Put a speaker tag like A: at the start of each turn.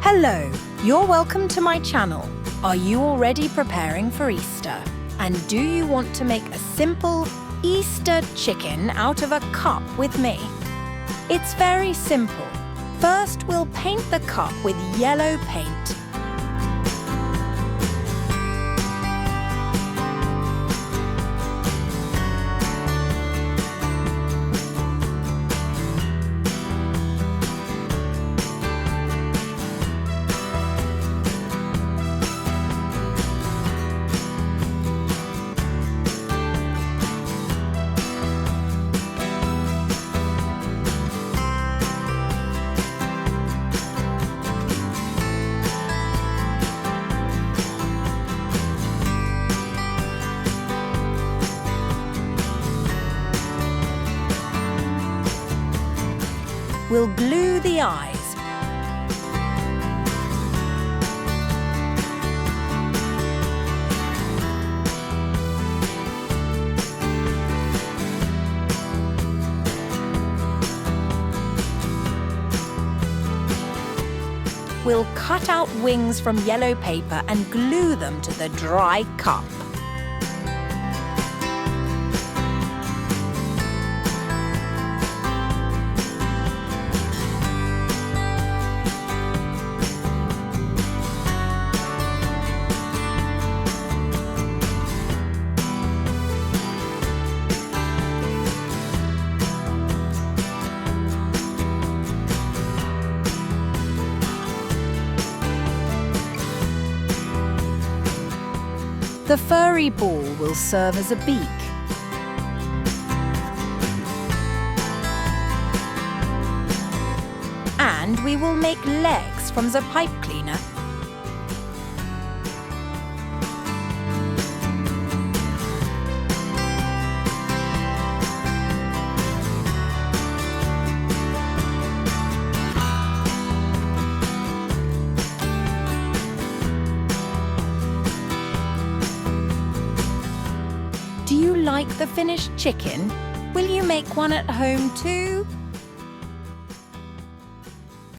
A: Hello, you're welcome to my channel. Are you already preparing for Easter? And do you want to make a simple Easter chicken out of a cup with me? It's very simple. First, we'll paint the cup with yellow paint. We'll glue the eyes. We'll cut out wings from yellow paper and glue them to the dry cup. The furry ball will serve as a beak. And we will make legs from the pipe cleaner. Do you like the finished chicken? Will you make one at home too?